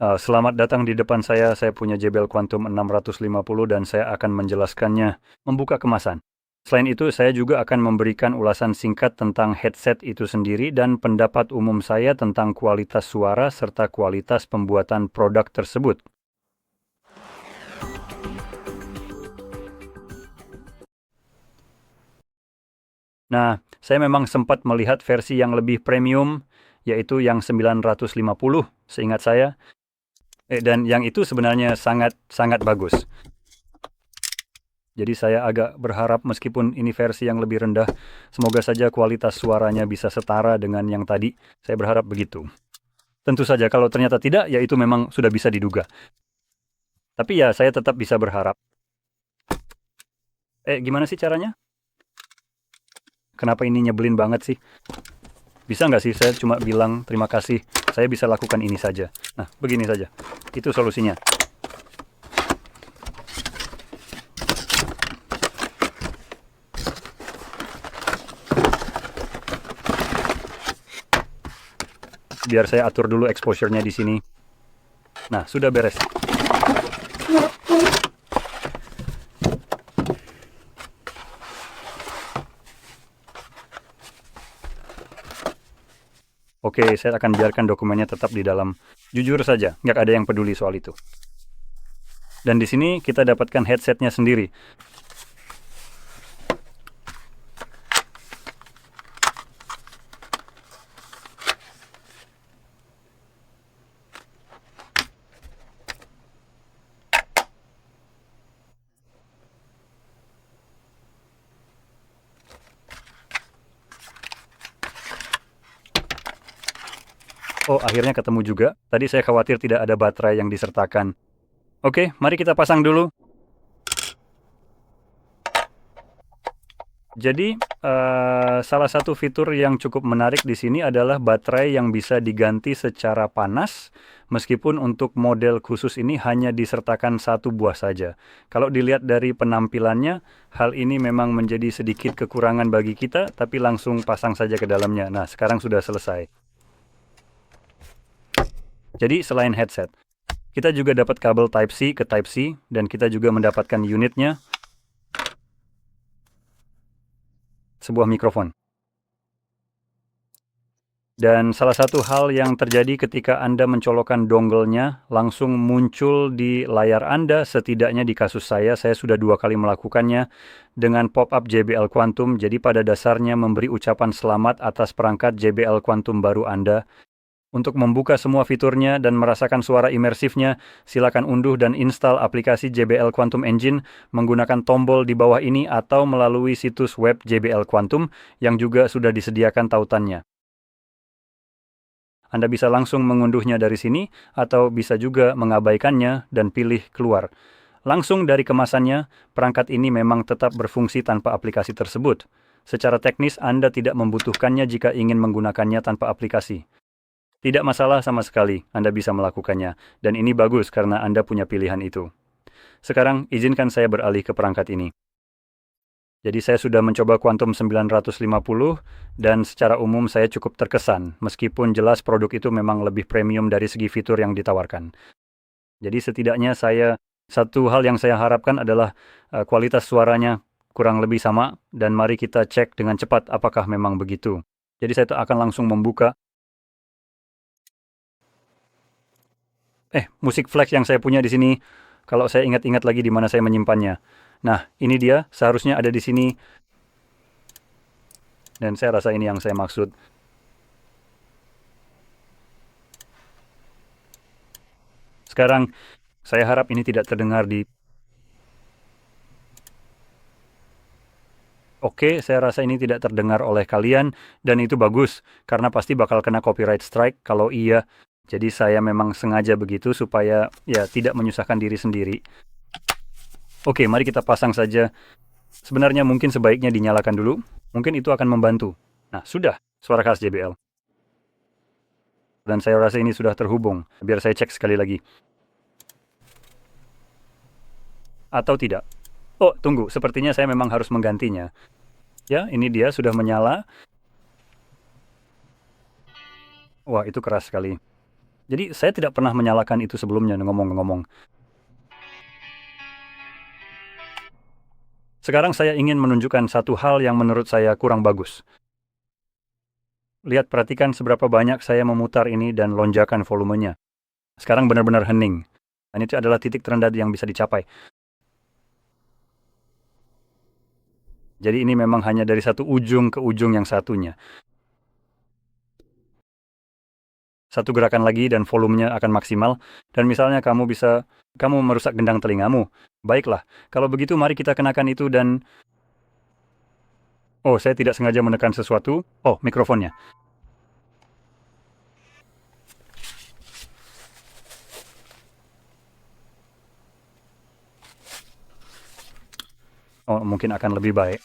Selamat datang di depan saya punya JBL Quantum 650 dan saya akan menjelaskannya membuka kemasan. Selain itu, saya juga akan memberikan ulasan singkat tentang headset itu sendiri dan pendapat umum saya tentang kualitas suara serta kualitas pembuatan produk tersebut. Nah, saya memang sempat melihat versi yang lebih premium, yaitu yang 950, seingat saya. Dan yang itu sebenarnya sangat bagus. Jadi saya agak berharap meskipun ini versi yang lebih rendah, semoga saja kualitas suaranya bisa setara dengan yang tadi. Saya berharap begitu. Tentu saja kalau ternyata tidak, ya itu memang sudah bisa diduga. Tapi ya saya tetap bisa berharap. Gimana sih caranya? Kenapa ini nyebelin banget sih? Bisa nggak sih saya cuma bilang terima kasih, saya bisa lakukan ini saja. Nah, begini saja. Itu solusinya. Biar saya atur dulu exposure-nya di sini. Nah, sudah beres. Oke, saya akan biarkan dokumennya tetap di dalam. Jujur saja, nggak ada yang peduli soal itu. Dan di sini kita dapatkan headsetnya sendiri. Oh, akhirnya ketemu juga. Tadi saya khawatir tidak ada baterai yang disertakan. Oke, mari kita pasang dulu. Jadi, salah satu fitur yang cukup menarik di sini adalah baterai yang bisa diganti secara panas, meskipun untuk model khusus ini hanya disertakan satu buah saja. Kalau dilihat dari penampilannya, hal ini memang menjadi sedikit kekurangan bagi kita, tapi langsung pasang saja ke dalamnya. Nah, sekarang sudah selesai. Jadi, selain headset, kita juga dapat kabel Type-C ke Type-C, dan kita juga mendapatkan unitnya, sebuah mikrofon. Dan salah satu hal yang terjadi ketika Anda mencolokkan dongle-nya langsung muncul di layar Anda, setidaknya di kasus saya sudah 2 kali melakukannya dengan pop-up JBL Quantum. Jadi pada dasarnya memberi ucapan selamat atas perangkat JBL Quantum baru Anda. Untuk membuka semua fiturnya dan merasakan suara imersifnya, silakan unduh dan install aplikasi JBL Quantum Engine menggunakan tombol di bawah ini atau melalui situs web JBL Quantum yang juga sudah disediakan tautannya. Anda bisa langsung mengunduhnya dari sini atau bisa juga mengabaikannya dan pilih keluar. Langsung dari kemasannya, perangkat ini memang tetap berfungsi tanpa aplikasi tersebut. Secara teknis, Anda tidak membutuhkannya jika ingin menggunakannya tanpa aplikasi. Tidak masalah sama sekali, Anda bisa melakukannya, dan ini bagus karena Anda punya pilihan itu. Sekarang, izinkan saya beralih ke perangkat ini. Jadi saya sudah mencoba Quantum 950, dan secara umum saya cukup terkesan, meskipun jelas produk itu memang lebih premium dari segi fitur yang ditawarkan. Jadi setidaknya satu hal yang saya harapkan adalah kualitas suaranya kurang lebih sama, dan mari kita cek dengan cepat apakah memang begitu. Jadi saya akan langsung membuka musik flash yang saya punya di sini, kalau saya ingat-ingat lagi di mana saya menyimpannya. Nah, ini dia, seharusnya ada di sini. Dan saya rasa ini yang saya maksud. Sekarang, saya harap ini tidak terdengar di... Oke, saya rasa ini tidak terdengar oleh kalian, dan itu bagus, karena pasti bakal kena copyright strike kalau iya. Jadi saya memang sengaja begitu supaya ya tidak menyusahkan diri sendiri. Oke, mari kita pasang saja. Sebenarnya mungkin sebaiknya dinyalakan dulu. Mungkin itu akan membantu. Nah, sudah. Suara khas JBL. Dan saya rasa ini sudah terhubung. Biar saya cek sekali lagi. Atau tidak. Oh, tunggu. Sepertinya saya memang harus menggantinya. Ya, ini dia sudah menyala. Wah, itu keras sekali. Jadi saya tidak pernah menyalakan itu sebelumnya ngomong-ngomong. Sekarang saya ingin menunjukkan satu hal yang menurut saya kurang bagus. Lihat, perhatikan seberapa banyak saya memutar ini dan lonjakan volumenya. Sekarang benar-benar hening. Dan itu adalah titik terendah yang bisa dicapai. Jadi ini memang hanya dari satu ujung ke ujung yang satunya. Satu gerakan lagi dan volumenya akan maksimal. Dan misalnya kamu merusak gendang telingamu. Baiklah, kalau begitu mari kita kenakan itu dan... Oh, saya tidak sengaja menekan sesuatu. Oh, mikrofonnya. Oh, mungkin akan lebih baik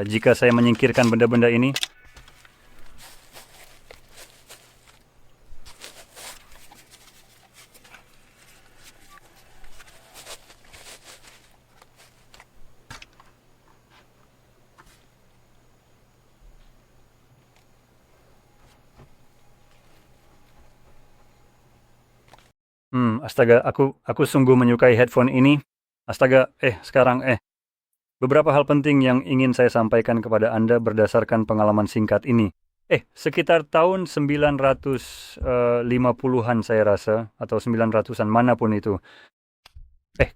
jika saya menyingkirkan benda-benda ini. Astaga, aku sungguh menyukai headphone ini. Astaga, sekarang, beberapa hal penting yang ingin saya sampaikan kepada Anda berdasarkan pengalaman singkat ini. Sekitar tahun 950-an saya rasa, atau 900-an manapun itu.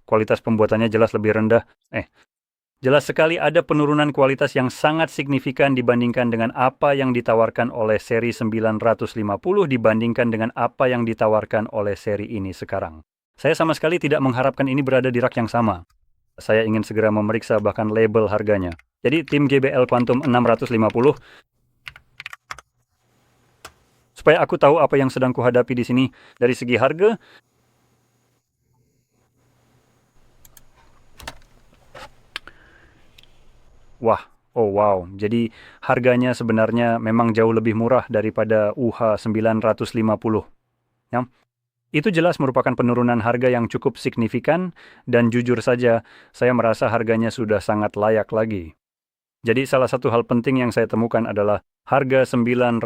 Kualitas pembuatannya jelas lebih rendah. Jelas sekali ada penurunan kualitas yang sangat signifikan dibandingkan dengan apa yang ditawarkan oleh seri 950 dibandingkan dengan apa yang ditawarkan oleh seri ini sekarang. Saya sama sekali tidak mengharapkan ini berada di rak yang sama. Saya ingin segera memeriksa bahkan label harganya. Jadi tim JBL Quantum 650, supaya aku tahu apa yang sedang kuhadapi di sini dari segi harga. Oh wow, jadi harganya sebenarnya memang jauh lebih murah daripada UH 950. Ya. Itu jelas merupakan penurunan harga yang cukup signifikan, dan jujur saja, saya merasa harganya sudah sangat layak lagi. Jadi salah satu hal penting yang saya temukan adalah harga 950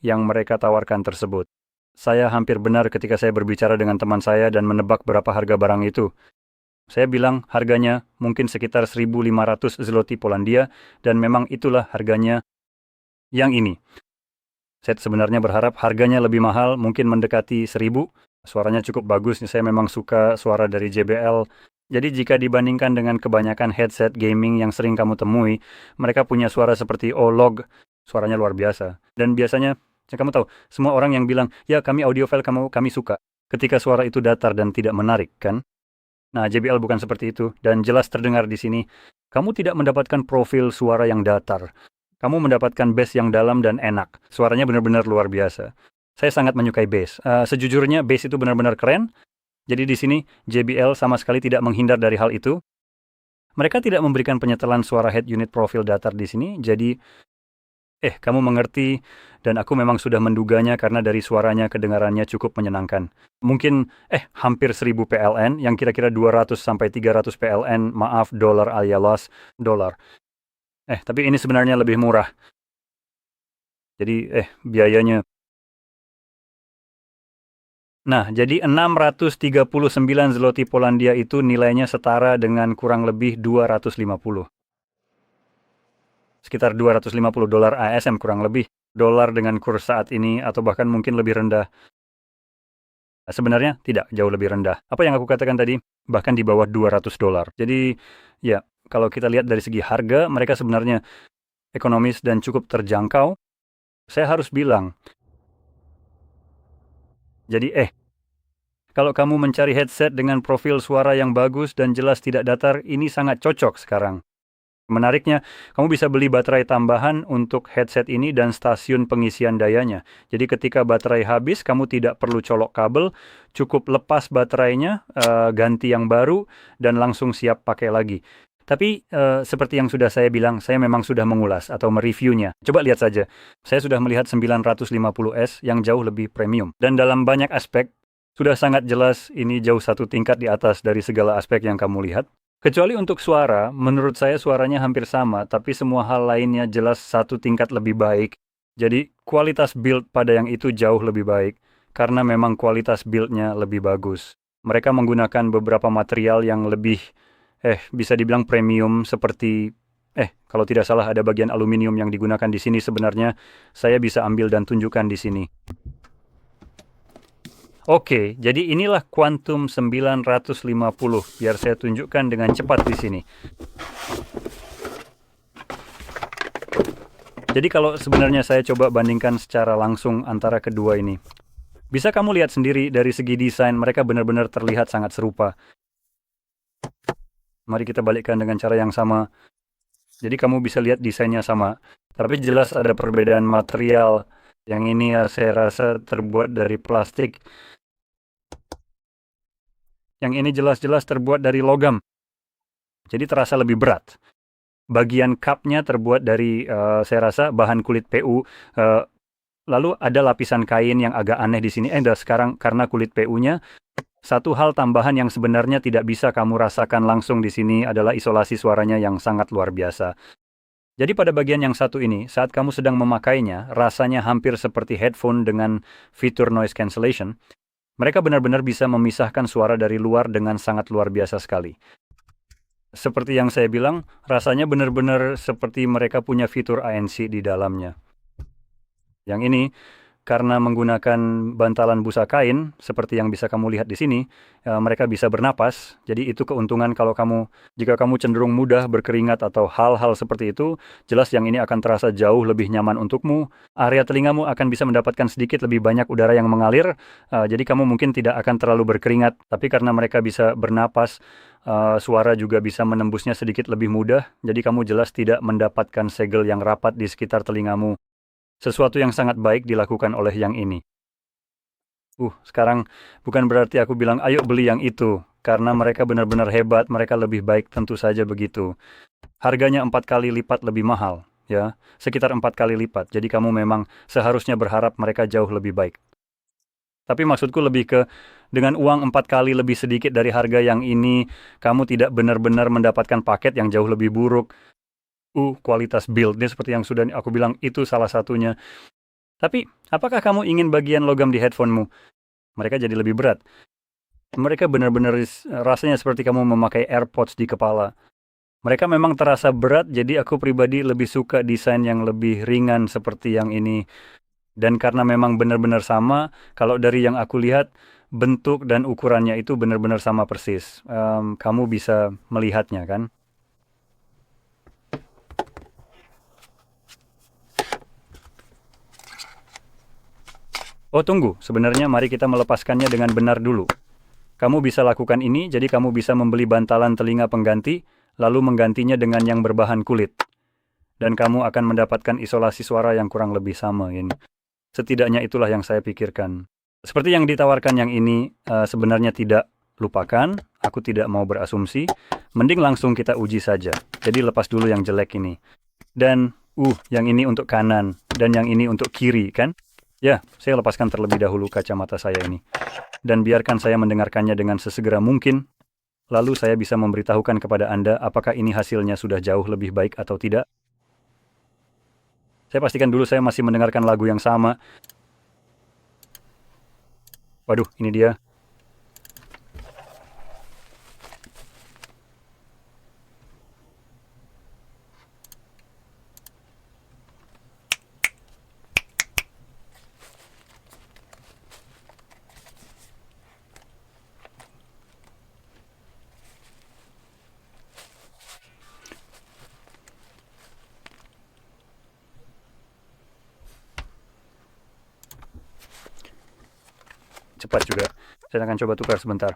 yang mereka tawarkan tersebut. Saya hampir benar ketika saya berbicara dengan teman saya dan menebak berapa harga barang itu. Saya bilang harganya mungkin sekitar 1.500 zloty Polandia, dan memang itulah harganya yang ini. Saya sebenarnya berharap harganya lebih mahal, mungkin mendekati 1.000. Suaranya cukup bagus, saya memang suka suara dari JBL. Jadi jika dibandingkan dengan kebanyakan headset gaming yang sering kamu temui, mereka punya suara seperti OLOG, suaranya luar biasa. Dan biasanya, kamu tahu, semua orang yang bilang, ya kami audiophile, kami suka. Ketika suara itu datar dan tidak menarik, kan? Nah, JBL bukan seperti itu, dan jelas terdengar di sini. Kamu tidak mendapatkan profil suara yang datar. Kamu mendapatkan bass yang dalam dan enak. Suaranya benar-benar luar biasa. Saya sangat menyukai bass. Sejujurnya, bass itu benar-benar keren. Jadi di sini, JBL sama sekali tidak menghindar dari hal itu. Mereka tidak memberikan penyetelan suara head unit profil datar di sini, jadi... kamu mengerti, dan aku memang sudah menduganya karena dari suaranya kedengarannya cukup menyenangkan. Mungkin, hampir 1.000 PLN, yang kira-kira 200 sampai 300 PLN, maaf, dolar alias dolar. Tapi ini sebenarnya lebih murah. Jadi, biayanya. Nah, jadi 639 zloty Polandia itu nilainya setara dengan kurang lebih 250. Sekitar 250 dolar ASM kurang lebih. Dolar dengan kurs saat ini atau bahkan mungkin lebih rendah. Sebenarnya tidak jauh lebih rendah. Apa yang aku katakan tadi? Bahkan di bawah 200 dolar. Jadi ya, kalau kita lihat dari segi harga, mereka sebenarnya ekonomis dan cukup terjangkau. Saya harus bilang. Jadi kalau kamu mencari headset dengan profil suara yang bagus dan jelas tidak datar, ini sangat cocok sekarang. Menariknya, kamu bisa beli baterai tambahan untuk headset ini dan stasiun pengisian dayanya. Jadi ketika baterai habis, kamu tidak perlu colok kabel, cukup lepas baterainya, ganti yang baru, dan langsung siap pakai lagi. Tapi seperti yang sudah saya bilang, saya memang sudah mengulas atau mereviewnya. Coba lihat saja, saya sudah melihat 950S yang jauh lebih premium. Dan dalam banyak aspek, sudah sangat jelas ini jauh satu tingkat di atas dari segala aspek yang kamu lihat. Kecuali untuk suara, menurut saya suaranya hampir sama, tapi semua hal lainnya jelas satu tingkat lebih baik. Jadi, kualitas build pada yang itu jauh lebih baik. karena memang kualitas build-nya lebih bagus. Mereka menggunakan beberapa material yang lebih, bisa dibilang premium seperti, kalau tidak salah ada bagian aluminium yang digunakan di sini sebenarnya. Saya bisa ambil dan tunjukkan di sini. Oke, jadi inilah Quantum 950. Biar saya tunjukkan dengan cepat di sini. Jadi kalau sebenarnya saya coba bandingkan secara langsung antara kedua ini, bisa kamu lihat sendiri dari segi desain, mereka benar-benar terlihat sangat serupa. Mari kita balikkan dengan cara yang sama. Jadi kamu bisa lihat desainnya sama. Tapi jelas ada perbedaan material. Yang ini saya rasa terbuat dari plastik. Yang ini jelas-jelas terbuat dari logam. Jadi terasa lebih berat. Bagian cupnya terbuat dari, saya rasa, bahan kulit PU. Lalu ada lapisan kain yang agak aneh di sini. Sekarang karena kulit PU-nya, satu hal tambahan yang sebenarnya tidak bisa kamu rasakan langsung di sini adalah isolasi suaranya yang sangat luar biasa. Jadi pada bagian yang satu ini, saat kamu sedang memakainya, rasanya hampir seperti headphone dengan fitur noise cancellation. Mereka benar-benar bisa memisahkan suara dari luar dengan sangat luar biasa sekali. Seperti yang saya bilang, rasanya benar-benar seperti mereka punya fitur ANC di dalamnya. Yang ini, karena menggunakan bantalan busa kain, seperti yang bisa kamu lihat di sini, mereka bisa bernapas. Jadi itu keuntungan jika kamu cenderung mudah berkeringat atau hal-hal seperti itu, jelas yang ini akan terasa jauh lebih nyaman untukmu. Area telingamu akan bisa mendapatkan sedikit lebih banyak udara yang mengalir, jadi kamu mungkin tidak akan terlalu berkeringat. Tapi karena mereka bisa bernapas, suara juga bisa menembusnya sedikit lebih mudah, jadi kamu jelas tidak mendapatkan segel yang rapat di sekitar telingamu. Sesuatu yang sangat baik dilakukan oleh yang ini. Sekarang bukan berarti aku bilang ayo beli yang itu, karena mereka benar-benar hebat, mereka lebih baik, tentu saja begitu. Harganya 4 kali lipat lebih mahal, ya, sekitar 4 kali lipat, jadi kamu memang seharusnya berharap mereka jauh lebih baik. Tapi maksudku lebih ke, dengan uang 4 kali lebih sedikit dari harga yang ini, kamu tidak benar-benar mendapatkan paket yang jauh lebih buruk. Kualitas build-nya seperti yang sudah aku bilang, itu salah satunya. Tapi, apakah kamu ingin bagian logam di headphone-mu? Mereka jadi lebih berat. Mereka benar-benar rasanya seperti kamu memakai AirPods di kepala. Mereka memang terasa berat, jadi aku pribadi lebih suka desain yang lebih ringan seperti yang ini. Dan karena memang benar-benar sama, kalau dari yang aku lihat, bentuk dan ukurannya itu benar-benar sama persis. Kamu bisa melihatnya, kan? Tunggu. Sebenarnya mari kita melepaskannya dengan benar dulu. Kamu bisa lakukan ini, jadi kamu bisa membeli bantalan telinga pengganti, lalu menggantinya dengan yang berbahan kulit. Dan kamu akan mendapatkan isolasi suara yang kurang lebih sama ini. Setidaknya itulah yang saya pikirkan. Seperti yang ditawarkan yang ini, sebenarnya tidak. Lupakan, aku tidak mau berasumsi. Mending langsung kita uji saja. Jadi lepas dulu yang jelek ini. Dan, yang ini untuk kanan, dan yang ini untuk kiri, kan? Ya, saya lepaskan terlebih dahulu kacamata saya ini. Dan biarkan saya mendengarkannya dengan sesegera mungkin. Lalu saya bisa memberitahukan kepada Anda apakah ini hasilnya sudah jauh lebih baik atau tidak. Saya pastikan dulu saya masih mendengarkan lagu yang sama. Waduh, ini dia. Cepat juga. Saya akan coba tukar sebentar.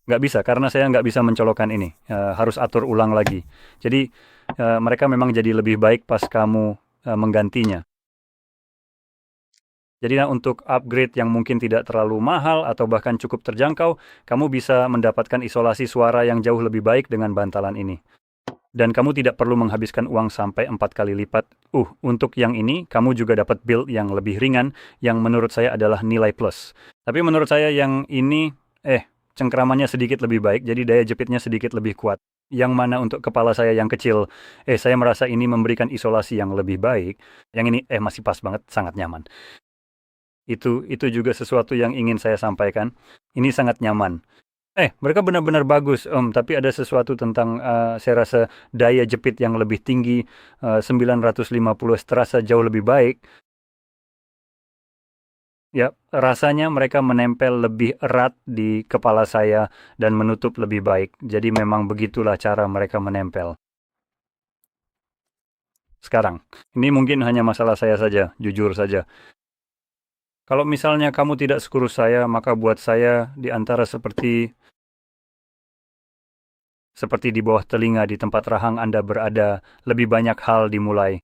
Nggak bisa, karena saya nggak bisa mencolokkan ini. Harus atur ulang lagi. Jadi, mereka memang jadi lebih baik pas kamu menggantinya. Jadi untuk upgrade yang mungkin tidak terlalu mahal atau bahkan cukup terjangkau, kamu bisa mendapatkan isolasi suara yang jauh lebih baik dengan bantalan ini. Dan kamu tidak perlu menghabiskan uang sampai 4 kali lipat. Untuk yang ini, kamu juga dapat build yang lebih ringan, yang menurut saya adalah nilai plus. Tapi menurut saya yang ini, cengkeramannya sedikit lebih baik, jadi daya jepitnya sedikit lebih kuat. Yang mana untuk kepala saya yang kecil, saya merasa ini memberikan isolasi yang lebih baik. Yang ini, masih pas banget, sangat nyaman. Itu juga sesuatu yang ingin saya sampaikan. Ini sangat nyaman. Mereka benar-benar bagus, Om, tapi ada sesuatu tentang, saya rasa daya jepit yang lebih tinggi, 950 terasa jauh lebih baik. Ya, rasanya mereka menempel lebih erat di kepala saya dan menutup lebih baik. Jadi memang begitulah cara mereka menempel. Sekarang, ini mungkin hanya masalah saya saja, jujur saja. Kalau misalnya kamu tidak sekurus saya, maka buat saya di antara seperti di bawah telinga di tempat rahang Anda berada, lebih banyak hal dimulai.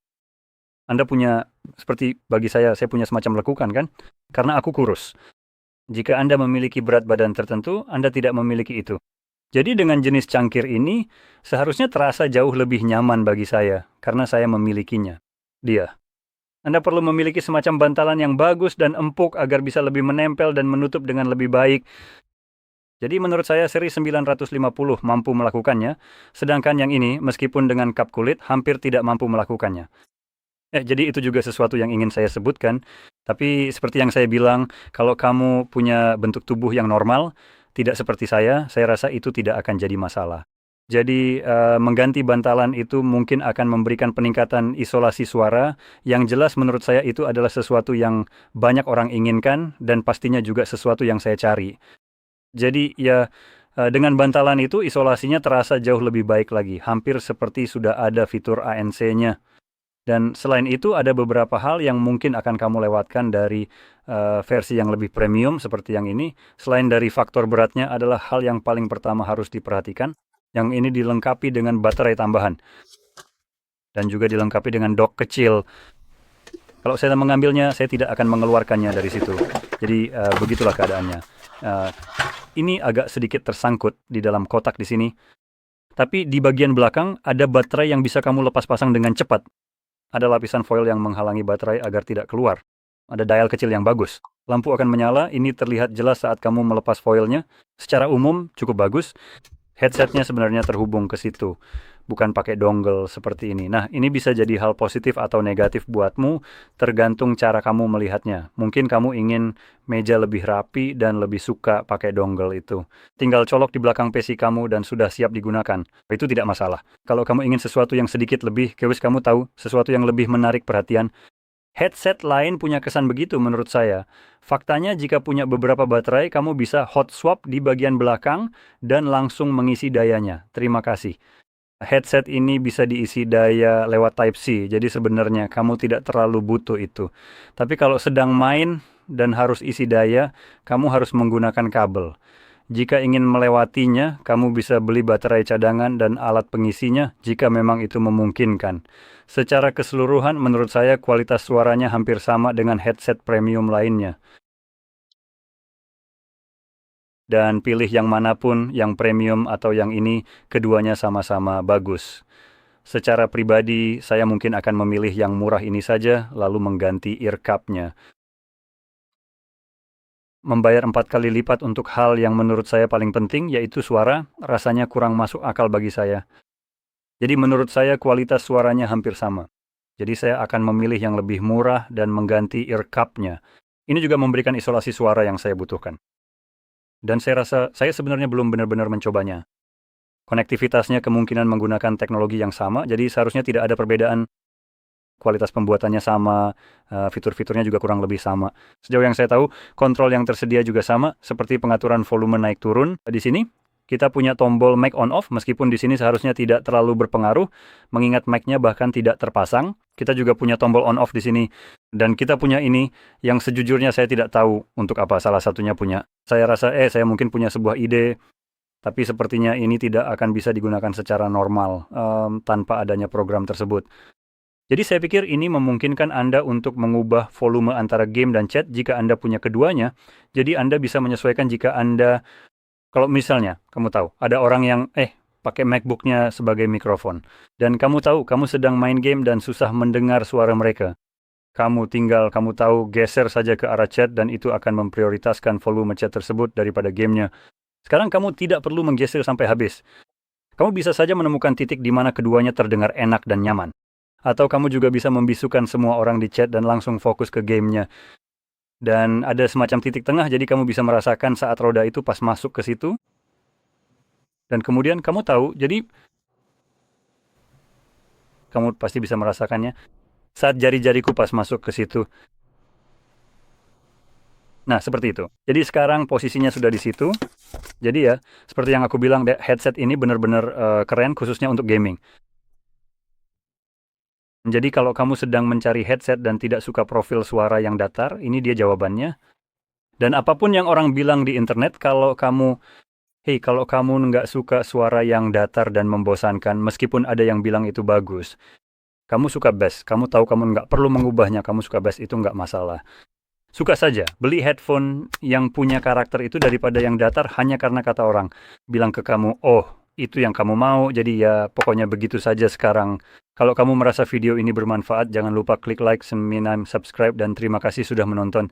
Anda punya, seperti bagi saya punya semacam lekukan kan? Karena aku kurus. Jika Anda memiliki berat badan tertentu, Anda tidak memiliki itu. Jadi dengan jenis cangkir ini, seharusnya terasa jauh lebih nyaman bagi saya, karena saya memilikinya. Dia. Anda perlu memiliki semacam bantalan yang bagus dan empuk agar bisa lebih menempel dan menutup dengan lebih baik. Jadi menurut saya seri 950 mampu melakukannya, sedangkan yang ini, meskipun dengan kap kulit, hampir tidak mampu melakukannya. Jadi itu juga sesuatu yang ingin saya sebutkan. Tapi seperti yang saya bilang, kalau kamu punya bentuk tubuh yang normal, tidak seperti saya rasa itu tidak akan jadi masalah. Jadi mengganti bantalan itu mungkin akan memberikan peningkatan isolasi suara. Yang jelas menurut saya itu adalah sesuatu yang banyak orang inginkan dan pastinya juga sesuatu yang saya cari. Jadi ya dengan bantalan itu isolasinya terasa jauh lebih baik lagi. Hampir seperti sudah ada fitur ANC-nya. Dan selain itu ada beberapa hal yang mungkin akan kamu lewatkan dari versi yang lebih premium seperti yang ini. Selain dari faktor beratnya adalah hal yang paling pertama harus diperhatikan. Yang ini dilengkapi dengan baterai tambahan. Dan juga dilengkapi dengan dock kecil. Kalau saya mengambilnya, saya tidak akan mengeluarkannya dari situ. Jadi begitulah keadaannya. Ini agak sedikit tersangkut di dalam kotak di sini. Tapi di bagian belakang ada baterai yang bisa kamu lepas pasang dengan cepat. Ada lapisan foil yang menghalangi baterai agar tidak keluar. Ada dial kecil yang bagus. Lampu akan menyala, ini terlihat jelas saat kamu melepas foilnya. Secara umum cukup bagus. Headsetnya sebenarnya terhubung ke situ, bukan pakai dongle seperti ini. Nah, ini bisa jadi hal positif atau negatif buatmu, tergantung cara kamu melihatnya. Mungkin kamu ingin meja lebih rapi dan lebih suka pakai dongle itu. Tinggal colok di belakang PC kamu dan sudah siap digunakan. Itu tidak masalah. Kalau kamu ingin sesuatu yang sedikit lebih, kamu tahu, sesuatu yang lebih menarik perhatian, headset lain punya kesan begitu menurut saya. Faktanya jika punya beberapa baterai, kamu bisa hot swap di bagian belakang dan langsung mengisi dayanya. Terima kasih. Headset ini bisa diisi daya lewat Type-C, jadi sebenarnya kamu tidak terlalu butuh itu. Tapi kalau sedang main dan harus isi daya, kamu harus menggunakan kabel. Jika ingin melewatinya, kamu bisa beli baterai cadangan dan alat pengisinya jika memang itu memungkinkan. Secara keseluruhan, menurut saya kualitas suaranya hampir sama dengan headset premium lainnya. Dan pilih yang manapun, yang premium atau yang ini, keduanya sama-sama bagus. Secara pribadi, saya mungkin akan memilih yang murah ini saja, lalu mengganti ear cup-nya. Membayar 4 kali lipat untuk hal yang menurut saya paling penting, yaitu suara, rasanya kurang masuk akal bagi saya. Jadi menurut saya kualitas suaranya hampir sama. Jadi saya akan memilih yang lebih murah dan mengganti ear cup-nya. Ini juga memberikan isolasi suara yang saya butuhkan. Dan saya rasa saya sebenarnya belum benar-benar mencobanya. Konektivitasnya kemungkinan menggunakan teknologi yang sama, jadi seharusnya tidak ada perbedaan. Kualitas pembuatannya sama, fitur-fiturnya juga kurang lebih sama. Sejauh yang saya tahu, kontrol yang tersedia juga sama, seperti pengaturan volume naik turun. Di sini, kita punya tombol mic on off, meskipun di sini seharusnya tidak terlalu berpengaruh, mengingat mic-nya bahkan tidak terpasang. Kita juga punya tombol on off di sini. Dan kita punya ini, yang sejujurnya saya tidak tahu untuk apa salah satunya punya. Saya rasa, saya mungkin punya sebuah ide, tapi sepertinya ini tidak akan bisa digunakan secara normal, tanpa adanya program tersebut. Jadi saya pikir ini memungkinkan Anda untuk mengubah volume antara game dan chat jika Anda punya keduanya. Jadi Anda bisa menyesuaikan jika Anda, kalau misalnya, kamu tahu, ada orang yang, pakai MacBook-nya sebagai mikrofon. Dan kamu tahu, kamu sedang main game dan susah mendengar suara mereka. Kamu tahu, geser saja ke arah chat dan itu akan memprioritaskan volume chat tersebut daripada gamenya. Sekarang kamu tidak perlu menggeser sampai habis. Kamu bisa saja menemukan titik di mana keduanya terdengar enak dan nyaman. Atau kamu juga bisa membisukan semua orang di chat dan langsung fokus ke gamenya. Dan ada semacam titik tengah, jadi kamu bisa merasakan saat roda itu pas masuk ke situ. Dan kemudian kamu tahu, jadi kamu pasti bisa merasakannya saat jari-jariku pas masuk ke situ. Nah, seperti itu. Jadi sekarang posisinya sudah di situ. Jadi ya, seperti yang aku bilang, headset ini benar-benar keren khususnya untuk gaming. Jadi kalau kamu sedang mencari headset dan tidak suka profil suara yang datar, ini dia jawabannya. Dan apapun yang orang bilang di internet, kalau kamu nggak suka suara yang datar dan membosankan, meskipun ada yang bilang itu bagus, kamu suka bass, kamu tahu kamu nggak perlu mengubahnya, kamu suka bass, itu nggak masalah. Suka saja, beli headphone yang punya karakter itu daripada yang datar hanya karena kata orang bilang ke kamu, oh itu yang kamu mau, jadi ya pokoknya begitu saja sekarang. Kalau kamu merasa video ini bermanfaat, jangan lupa klik like, subscribe, dan terima kasih sudah menonton.